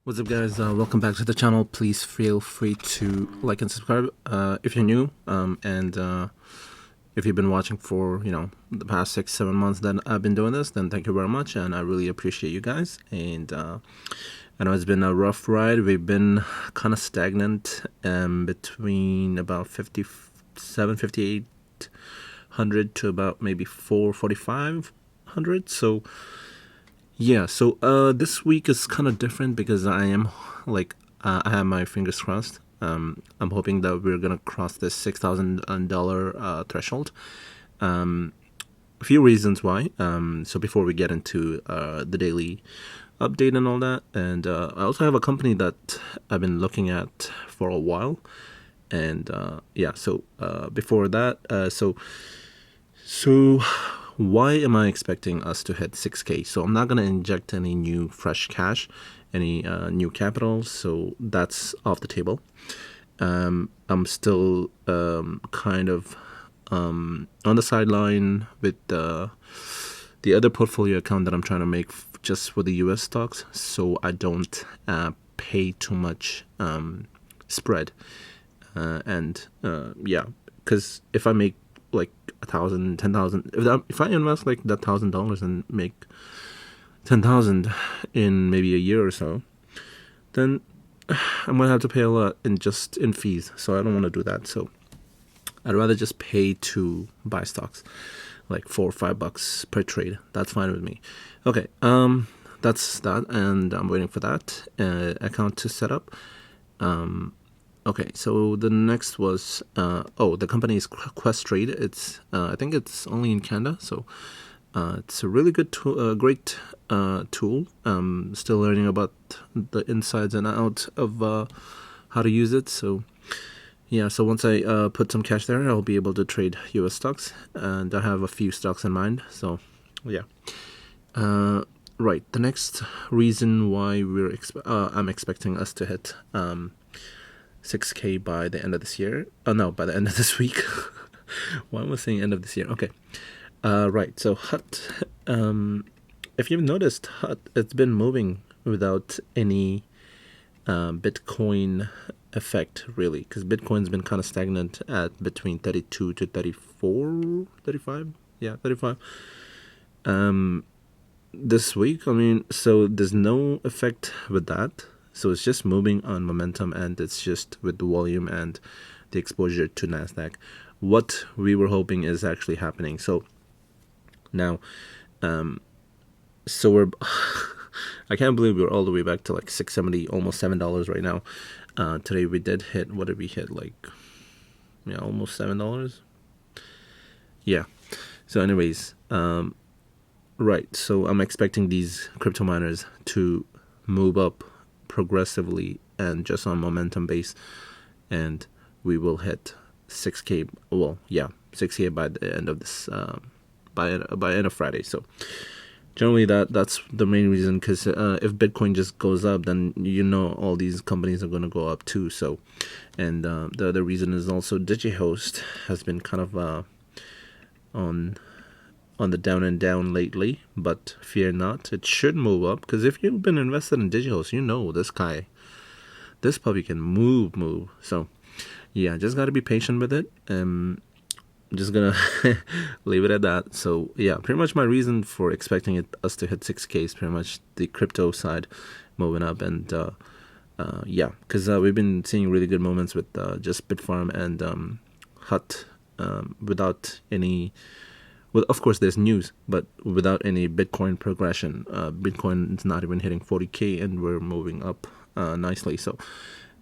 What's up, guys? Welcome back to the channel. Please feel free to like and subscribe if you're new, and if you've been watching for the past 6-7 months that I've been doing this, then thank you very much, and I really appreciate you guys. And I know it's been a rough ride. We've been kind of stagnant between about 5,800 to about maybe 4,500. So yeah, so this week is kind of different because I am I have my fingers crossed. I'm hoping that we're gonna cross this $6,000 threshold. A few reasons why. So before we get into the daily update and all that, and I also have a company that I've been looking at for a while, and yeah. So before that, so why am I expecting us to hit 6K? So I'm not going to inject any new fresh cash, any new capital, so that's off the table. I'm still kind of on the sideline with the other portfolio account that I'm trying to make just for the US stocks, so I don't pay too much spread. And yeah, because if I make like 1,000, 10,000, if I invest like that $1,000 and make 10,000 in maybe a year or so, then I'm gonna have to pay a lot in fees. So I don't want to do that. So I'd rather just pay to buy stocks, like $4 or $5 per trade. That's fine with me. Okay, that's that, and I'm waiting for that account to set up. Okay, so the next was the company is Questrade. It's I think it's only in Canada, so it's a really good tool, great tool. Still learning about the insides and outs of how to use it. So yeah, so once I put some cash there, I'll be able to trade US stocks, and I have a few stocks in mind. So yeah, right. The next reason why I'm expecting us to hit 6K by the end of this year. Oh no, by the end of this week. Why am I saying end of this year? Okay. Right. So HUT. If you've noticed, HUT, it's been moving without any Bitcoin effect, really, because Bitcoin's been kind of stagnant at between 32 to 34, 35. Yeah, 35. This week, I mean, so there's no effect with that. So it's just moving on momentum, and it's just with the volume and the exposure to NASDAQ. What we were hoping is actually happening. So now, so we're, I can't believe we're all the way back to like $6.70, almost $7 right now. Today we did hit, what did we hit? Like, yeah, almost $7. Yeah. So anyways, right. So I'm expecting these crypto miners to move up progressively and just on momentum base, and we will hit 6K. Well, yeah, 6K by the end of this by end of Friday. So generally that's the main reason, because if Bitcoin just goes up, then all these companies are going to go up too. So, and the other reason is also DIGIHOST has been kind of on the down and down lately, but fear not, it should move up, because if you've been invested in DIGIHOST, this puppy can move. So yeah, just got to be patient with it. I'm just gonna leave it at that. So yeah, pretty much my reason for expecting us to hit 6K is pretty much the crypto side moving up, and yeah, because we've been seeing really good moments with just Bitfarm and HUT without any. Well, of course, there's news, but without any Bitcoin progression. Bitcoin is not even hitting 40K, and we're moving up nicely. So,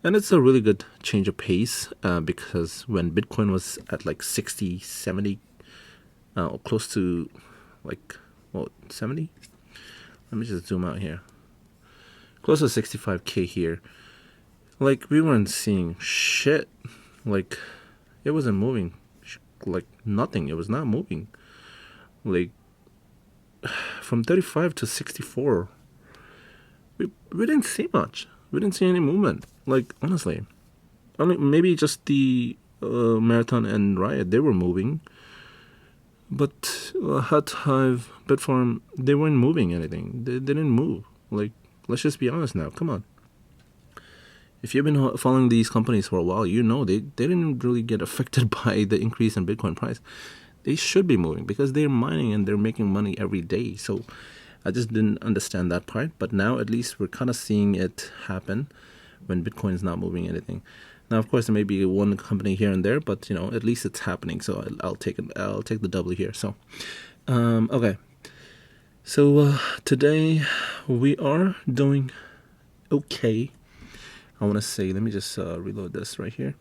and it's a really good change of pace, because when Bitcoin was at like 60, 70, close to like, 70? Let me just zoom out here. Close to 65K here. Like, we weren't seeing shit. Like, it wasn't moving. Like, nothing. It was not moving. Like, from 35 to 64, we didn't see much. We didn't see any movement. Like, honestly, I mean, maybe just the Marathon and Riot, they were moving, but HUT, HIVE, Bitfarm, they weren't moving anything. They didn't move. Like, let's just be honest now. Come on. if you've been following these companies for a while, you know they didn't really get affected by the increase in Bitcoin price. They should be moving because they're mining and they're making money every day. So I just didn't understand that part. But now at least we're kind of seeing it happen when Bitcoin is not moving anything. Now, of course, there may be one company here and there, but at least it's happening. So I'll take it. I'll take the W here. So, okay. So today we are doing okay. I want to say, let me just reload this right here.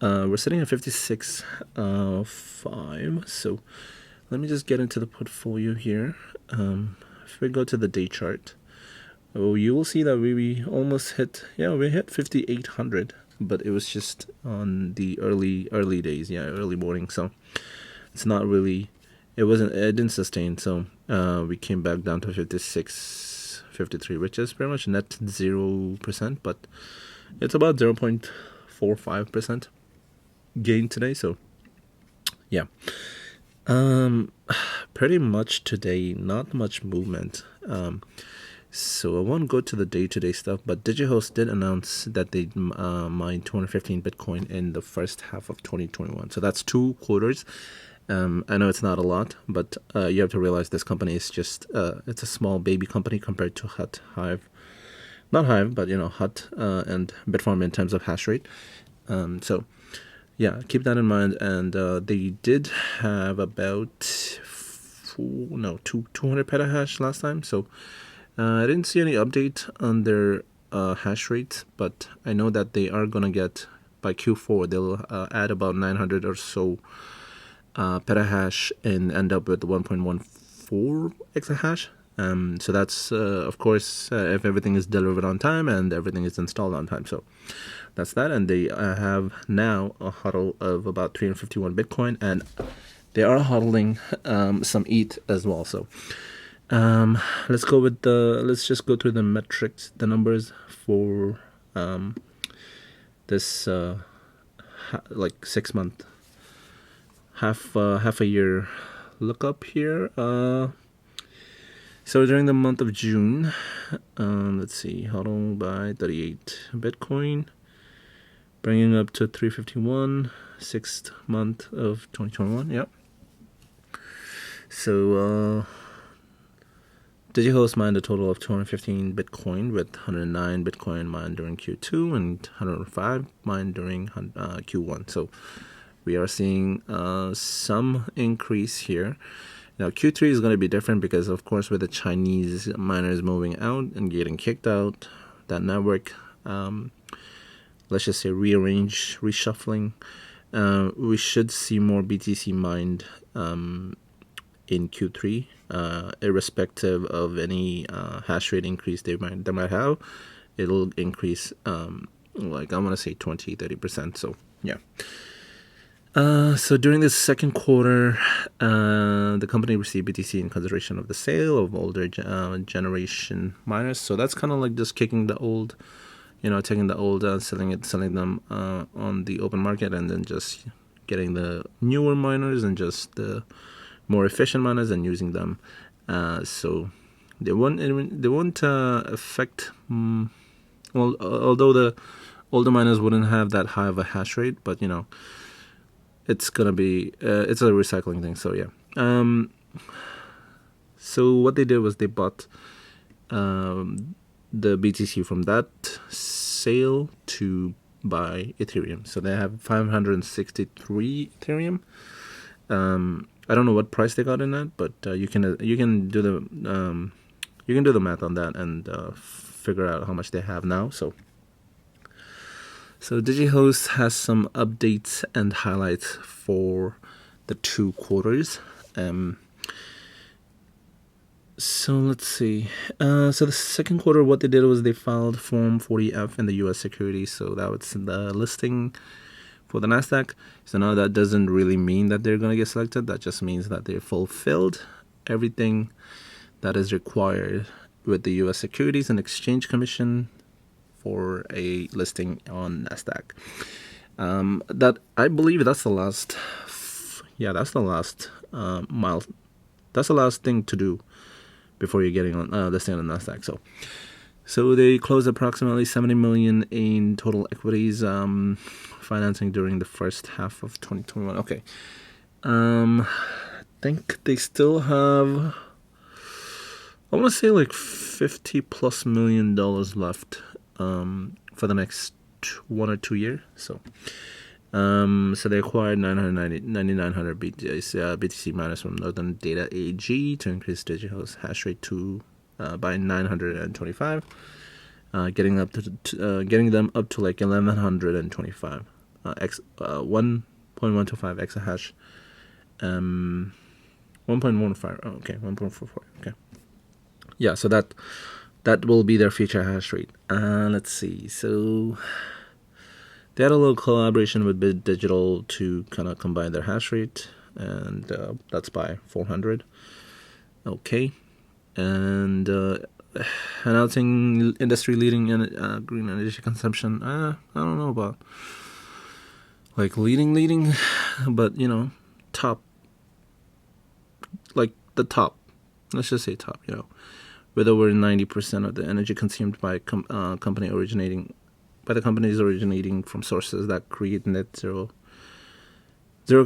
We're sitting at 56.5. So let me just get into the portfolio here. If we go to the day chart, you will see that we almost hit, we hit 5,800, but it was just on the early days, early morning. So it's not really, it didn't sustain. So we came back down to 56, 53, which is pretty much net 0%, but it's about 0.45% gain today. So yeah, pretty much today, not much movement. So I won't go to the day-to-day stuff, but DIGIHOST did announce that they mined 215 Bitcoin in the first half of 2021. So that's 2 quarters. I know it's not a lot, but you have to realize this company is just, it's a small baby company compared to HIVE. Not HIVE, but HUT and Bitfarm in terms of hash rate. So yeah, keep that in mind. And they did have about 200 petahash last time. So I didn't see any update on their hash rate, but I know that they are going to get, by Q4, they'll add about 900 or so petahash and end up with 1.14 exahash. So that's, of course, if everything is delivered on time and everything is installed on time. So that's that. And they have now a hodl of about 351 Bitcoin, and they are hodling some ETH as well. So let's just go through the metrics, the numbers for this 6 month, half a year lookup here. So during the month of June, let's see, hodl by 38 Bitcoin, bringing up to 351, 6th month of 2021. Yep. So DIGIHOST mined a total of 215 Bitcoin, with 109 Bitcoin mined during Q2 and 105 mined during Q1. So we are seeing some increase here. Now Q3 is going to be different because, of course, with the Chinese miners moving out and getting kicked out, that network, let's just say reshuffling, we should see more BTC mined in Q3, irrespective of any hash rate increase they might have. It'll increase I want to say 20-30%. So yeah. So during this second quarter, the company received BTC in consideration of the sale of older generation miners. So that's kind of like just kicking the old, taking the old, selling them on the open market, and then just getting the newer miners and just the more efficient miners and using them. So they won't affect. Although the older miners wouldn't have that high of a hash rate, but it's gonna be it's a recycling thing. So yeah. So what they did was they bought the BTC from that sale to buy Ethereum. So they have 563 Ethereum. I don't know what price they got in that, but you can do the math on that and figure out how much they have now. So DIGIHOST has some updates and highlights for the 2 quarters. So let's see. So the second quarter, what they did was they filed Form 40F in the U.S. Securities. So that was the listing for the NASDAQ. So now that doesn't really mean that they're going to get selected. That just means that they fulfilled everything that is required with the U.S. Securities and Exchange Commission for a listing on NASDAQ. That I believe that's the last. That's the last That's the last thing to do before you're getting on listing on the NASDAQ. So So they closed approximately 70 million in total equities financing during the first half of 2021. Okay. I think they still have, I want to say like $50+ million left for the next 1 or 2 years. So they acquired 9,900 BTC miners from Northern Data AG to increase DIGIHOST hash rate by 925, getting them up to like 1125 1.125 exahash, 1.15. Okay, 1.44. Okay, yeah. So that will be their future hash rate. Let's see. So they had a little collaboration with Bit Digital to kind of combine their hash rate, and that's by 400. Okay, and announcing industry-leading green energy consumption. I don't know about like leading, but top, like the top. Let's just say top. With over 90% of the energy consumed by companies originating from sources that create net zero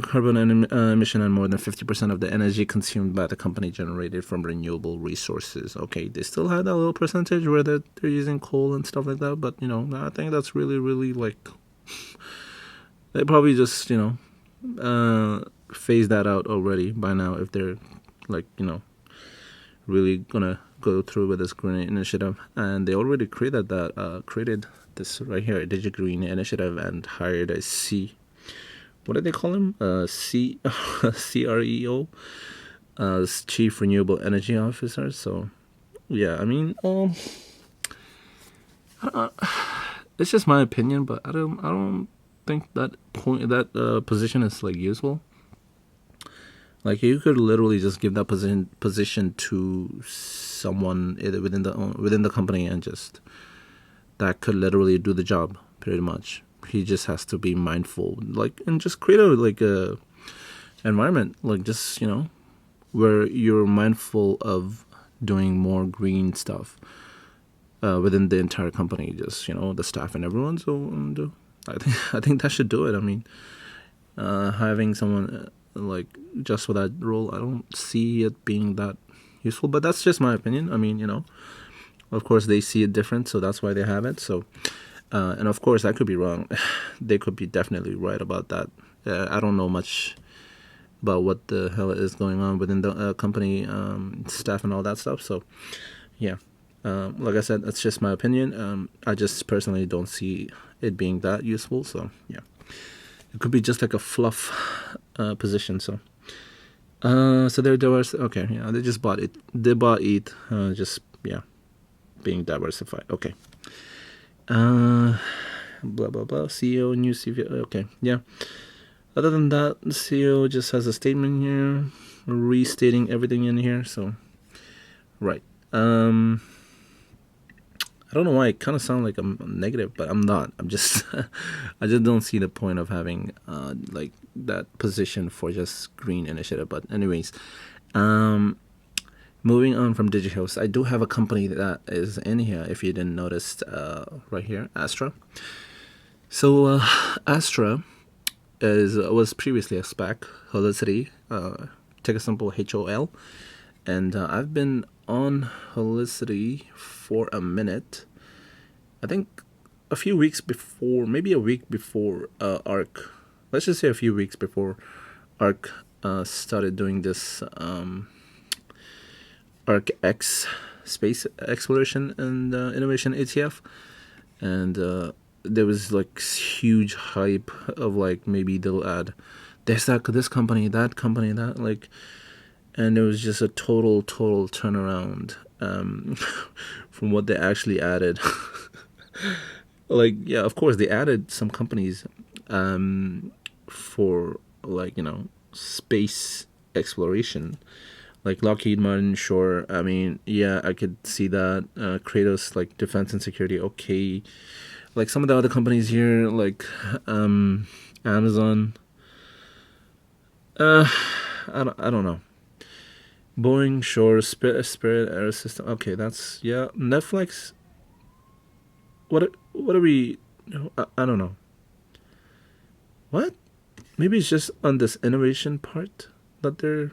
carbon emission, and more than 50% of the energy consumed by the company generated from renewable resources. Okay, they still have that little percentage where they're using coal and stuff like that, but I think that's really, really like they probably just phase that out already by now if they're like really gonna go through with this green initiative. And they already created this right here, DigiGreen initiative, and hired a what do they call him? CREO, Chief Renewable Energy Officer. So, yeah, I mean, it's just my opinion, but I don't think that position is like useful. Like you could literally just give that position to someone either within the company, and just that could literally do the job pretty much. He just has to be mindful, like, and just create a environment, like just where you're mindful of doing more green stuff within the entire company, just the staff and everyone. So I think that should do it. I mean, having someone like just for that role, I don't see it being that useful, but that's just my opinion. I mean, of course they see it different, so that's why they have it. So and of course I could be wrong. They could be definitely right about that. I don't know much about what the hell is going on within the company staff and all that stuff. So yeah, like I said, that's just my opinion. I just personally don't see it being that useful. So yeah, it could be just like a fluff position. So so they're diverse. Okay, yeah, they just bought it. They bought it. Just being diversified. Okay. Blah blah blah. CEO, new CV. Okay, yeah. Other than that, the CEO just has a statement here, restating everything in here. So, right. I don't know why it kind of sounds like I'm negative, but I'm not. I'm just, I just don't see the point of having like that position for just green initiative. But anyways, moving on from DigiHost, I do have a company that is in here. If you didn't notice, right here, ASTRA. So ASTRA was previously a SPAC, Holicity, ticker symbol HOL, and I've been on Holicity for a minute. I think a few weeks before, maybe a week before ARK. Let's just say a few weeks before ARK started doing this ARK X space exploration and innovation ETF, and there was like huge hype of like maybe they'll add this company, that company, that, like, and it was just a total turnaround from what they actually added. Like, yeah, of course they added some companies for like space exploration, like Lockheed Martin. Sure, I mean, yeah, I could see that. Kratos, like defense and security. Okay, like some of the other companies here, like Amazon. I don't know. Boeing, sure. Spirit Air System. Okay, that's, yeah. Netflix. what are we? I don't know. What? Maybe it's just on this innovation part that they're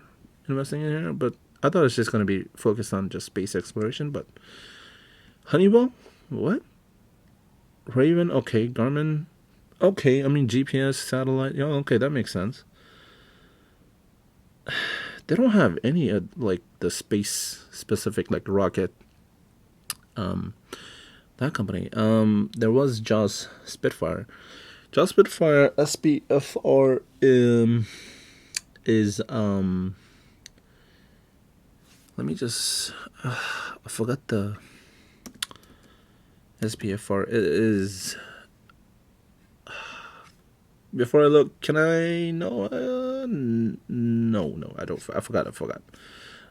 investing in here, but I thought it's just going to be focused on just space exploration. But Honeywell, what? Raven, okay. Garmin, okay. I mean GPS, satellite, yeah, okay, that makes sense. They don't have any like the space specific like rocket. That company. There was Jaws Spitfire. Jaws Spitfire SPFR is let me just I forgot the SPFR. It is before I look. Can I know? No, I don't. I forgot.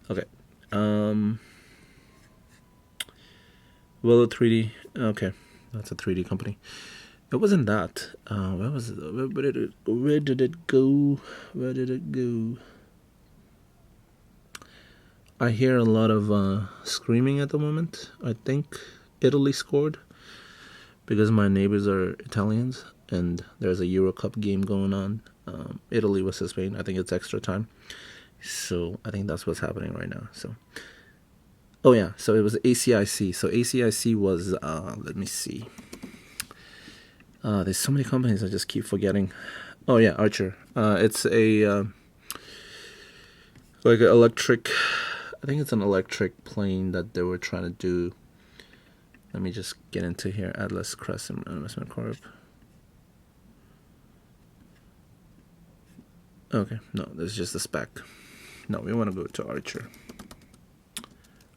Okay. Willow 3D. Okay, that's a 3D company. It wasn't that. Where was it? Where did it go? Where did it go? I hear a lot of screaming at the moment. I think Italy scored because my neighbors are Italians and there's a Euro Cup game going on. Italy versus Spain. I think it's extra time. So I think that's what's happening right now. So, oh yeah. So it was ACIC. So ACIC was let me see. There's so many companies I just keep forgetting. Oh yeah, Archer. It's a like an electric. I think it's an electric plane that they were trying to do. Let me just get into here. Atlas Crest Investment Corp. Okay, no, this is just a spec. No, we want to go to Archer.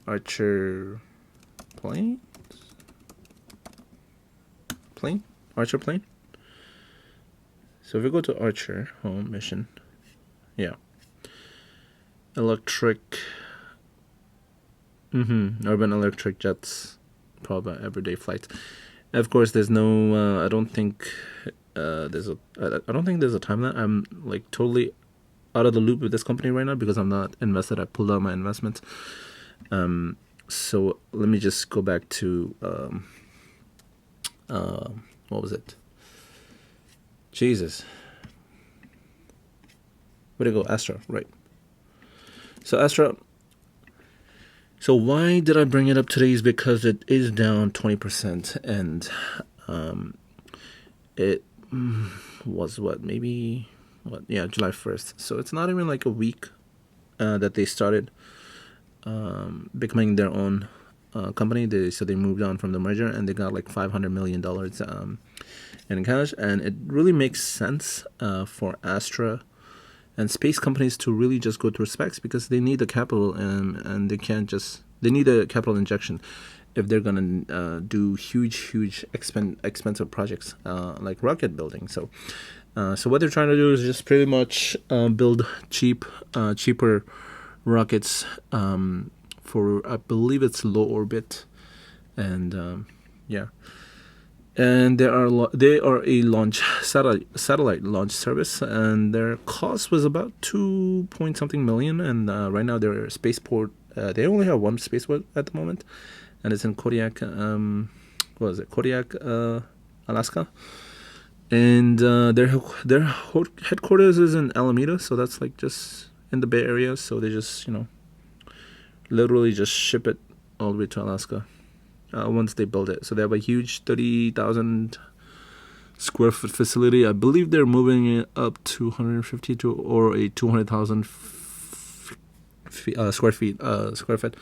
Archer plane? Plane? Archer plane? So if we go to Archer, home, mission. Yeah. Electric. Urban electric jets. Probably everyday flights. And of course, there's no. I don't think there's a. I don't think there's a timeline. I'm like totally out of the loop with this company right now because I'm not invested. I pulled out my investments. So let me just go back to what was it? Jesus. Where'd it go? Astra, right. So Astra. So why did I bring it up today is because it is down 20% and it was July 1st. So it's not even like a week that they started becoming their own company. They moved on from the merger and they got like $500 million in cash, and it really makes sense for ASTRA and space companies to really just go through specs because they need the capital and they need a capital injection if they're gonna do huge expensive projects like rocket building. So what they're trying to do is just pretty much build cheaper rockets for I believe it's low orbit, and yeah. And they are a launch satellite launch service, and their cost was about 2 point something million. And right now their spaceport, they only have one spaceport at the moment, and it's in Kodiak. What is it? Kodiak, Alaska. And their headquarters is in Alameda, so that's like just in the Bay Area. So they just literally just ship it all the way to Alaska. Once they build it. So they have a huge 30,000 square foot facility. I believe they're moving it up to 150 or a 200,000 square foot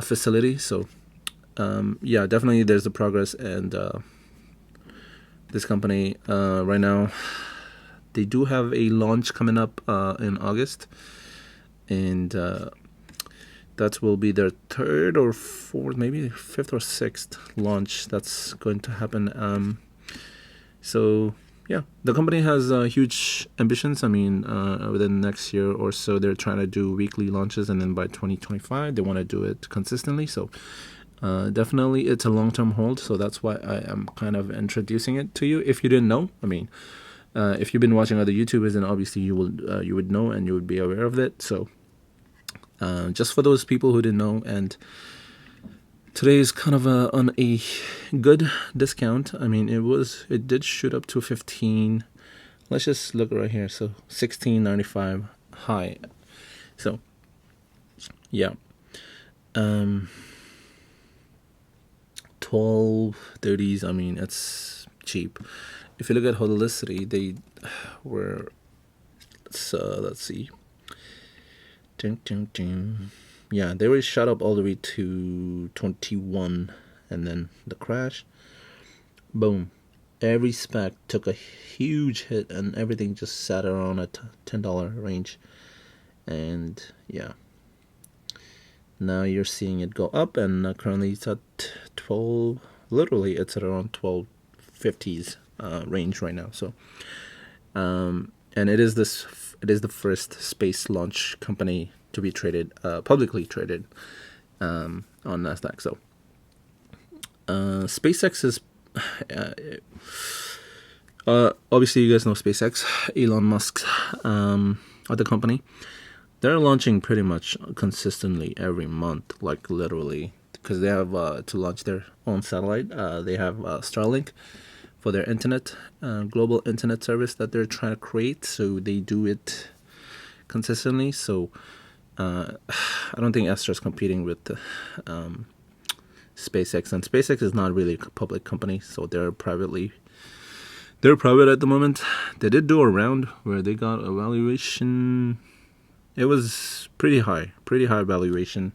facility. So yeah, definitely there's the progress, and this company right now they do have a launch coming up in August, and that will be their third or fourth, maybe fifth or sixth launch that's going to happen. So yeah, the company has huge ambitions. I mean, within the next year or so, they're trying to do weekly launches, and then by 2025, they want to do it consistently. So definitely, it's a long-term hold. So that's why I am kind of introducing it to you. If you didn't know, I mean, if you've been watching other YouTubers, then obviously you would know and you would be aware of it. So just for those people who didn't know, and Today is kind of on a good discount. I mean, it did shoot up to 15. Let's just look right here. So 16.95 high. So yeah, 12.30s. I mean, it's cheap. If you look at holisticity, they were. Let's see. Yeah, they were shot up all the way to 21, and then the crash. Boom. Every spec took a huge hit, and everything just sat around a $10 range. And yeah, now you're seeing it go up, and currently it's at 12. Literally, it's at around 12.50s range right now. So, and it is the first space launch company to be traded, publicly traded, on Nasdaq. So, SpaceX is. Obviously, you guys know SpaceX, Elon Musk's other company. They're launching pretty much consistently every month, like literally, because they have to launch their own satellite. They have Starlink for their internet, global internet service that they're trying to create. So they do it consistently. So I don't think ASTRA is competing with SpaceX, and SpaceX is not really a public company, so they're private at the moment. They did do a round where they got a valuation. It was pretty high valuation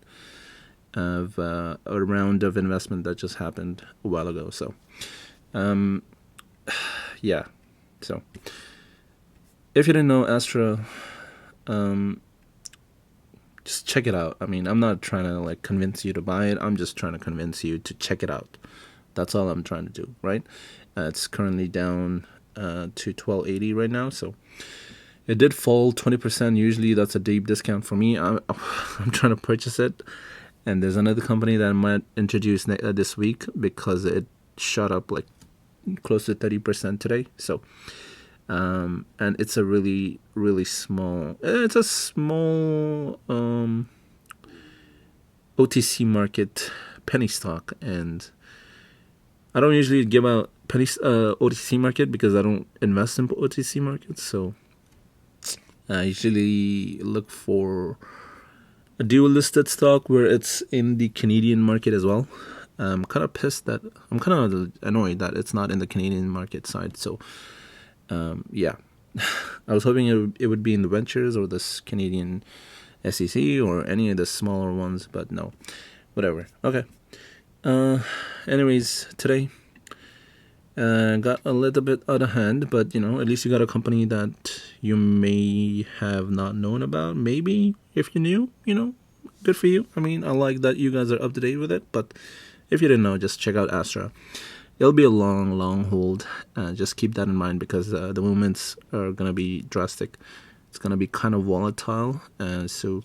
of a round of investment that just happened a while ago. So, yeah. So, if you didn't know ASTRA, just check it out. I mean, I'm not trying to like convince you to buy it. I'm just trying to convince you to check it out. That's all I'm trying to do, right? It's currently down to 12.80 right now. So it did fall 20%. Usually that's a deep discount for me. I'm trying to purchase it. And there's another company that I might introduce this week because it shot up like close to 30% today. So, and it's a really, really small, it's a small OTC market penny stock. And I don't usually give out penny OTC market because I don't invest in OTC markets. So I usually look for a dual listed stock where it's in the Canadian market as well. I'm kind of annoyed that it's not in the Canadian market side. So yeah, I was hoping it would be in the ventures or this Canadian SEC or any of the smaller ones, but no, whatever. Okay. Anyways, today got a little bit out of hand, but at least you got a company that you may have not known about. Maybe if you knew, good for you. I mean, I like that you guys are up to date with it, but if you didn't know, just check out ASTRA. It'll be a long hold. Just keep that in mind because the movements are going to be drastic. It's going to be kind of volatile. So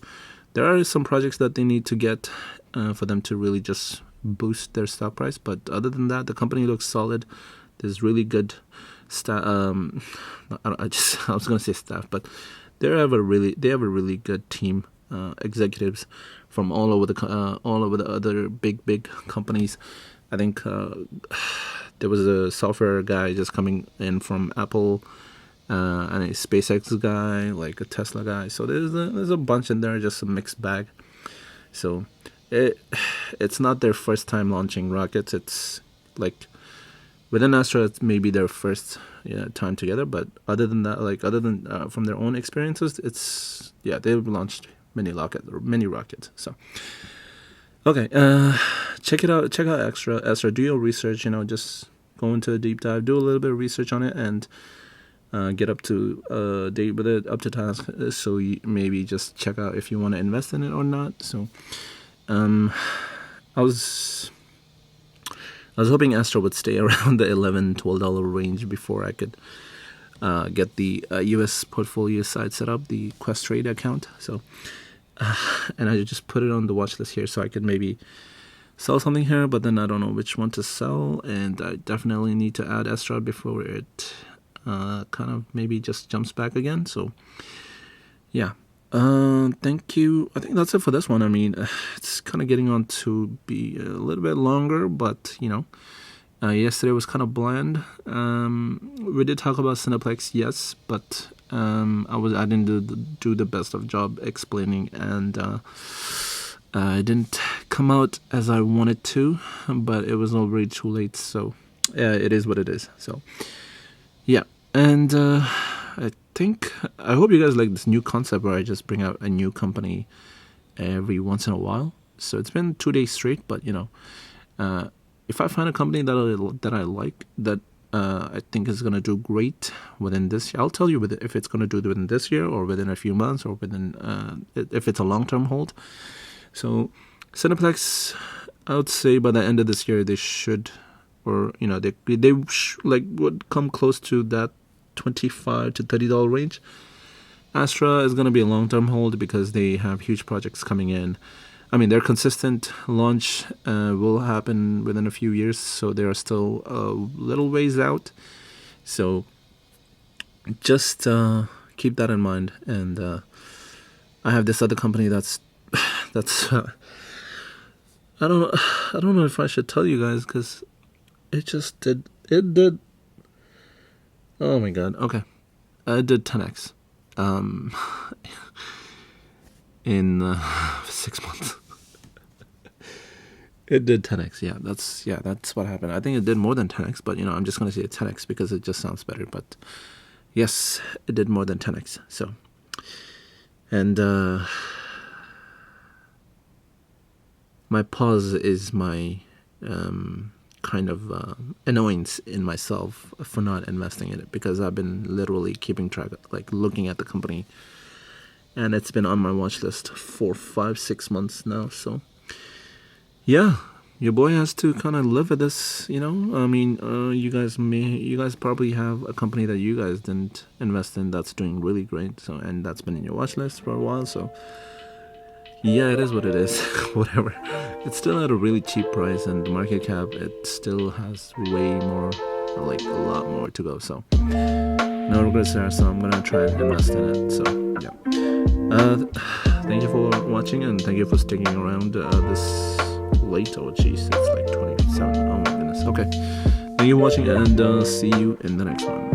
there are some projects that they need to get for them to really just boost their stock price. But other than that, the company looks solid. There's really good staff. I was going to say staff, but they have a really good team, executives from all over the other big companies. I think there was a software guy just coming in from Apple, and a SpaceX guy, like a Tesla guy. So there's a bunch in there, just a mixed bag. So it's not their first time launching rockets. It's like within ASTRA, it's maybe their first time together. But other than that, from their own experiences, they've launched many rockets. So. Okay, check it out. Check out ASTRA. Do your research. Just go into a deep dive. Do a little bit of research on it and get up to date with it, up to task. So you maybe just check out if you want to invest in it or not. So, I was hoping ASTRA would stay around the $11-12 range before I could get the U.S. portfolio side set up, the Quest Trade account. So. And I just put it on the watch list here so I could maybe sell something here, but then I don't know which one to sell, and I definitely need to add ASTRA before it kind of maybe just jumps back again. So yeah, Thank you. I think that's it for this one. I mean, it's kind of getting on to be a little bit longer, but yesterday was kind of bland. We did talk about Cineplex, yes, but I didn't do the best of job explaining, and it didn't come out as I wanted to, but it was already too late. So it is what it is. So yeah, and I hope you guys like this new concept where I just bring out a new company every once in a while. So it's been 2 days straight, but if I find a company that I like, that I think is gonna do great within this year, I'll tell you if it's gonna do it within this year or within a few months or within if it's a long-term hold. So Cineplex, I would say by the end of this year they should, or they would come close to that $25 to $30 range. ASTRA is going to be a long-term hold because they have huge projects coming in. I mean, their consistent launch will happen within a few years, so they are still a little ways out. So just keep that in mind. And I have this other company that's I don't know if I should tell you guys because it did. Oh my god. Okay. I did 10x in 6 months. It did 10x. Yeah, that's what happened. I think it did more than 10x, but I'm just going to say 10x because it just sounds better, but yes, it did more than 10x. So, and my pause is my kind of annoyance in myself for not investing in it, because I've been literally keeping track, like looking at the company, and it's been on my watch list for 5-6 months now. So yeah, your boy has to kind of live with this, I mean, you guys probably have a company that you guys didn't invest in that's doing really great, so, and that's been in your watch list for a while. So yeah, it is what it is. Whatever. It's still at a really cheap price, and the market cap, it still has way more, like a lot more to go. So no regrets there. So I'm gonna try and invest in it. So yeah. Thank you for watching, and thank you for sticking around this late. Oh jeez, it's like 27. Oh my goodness. Okay. Thank you for watching, and see you in the next one.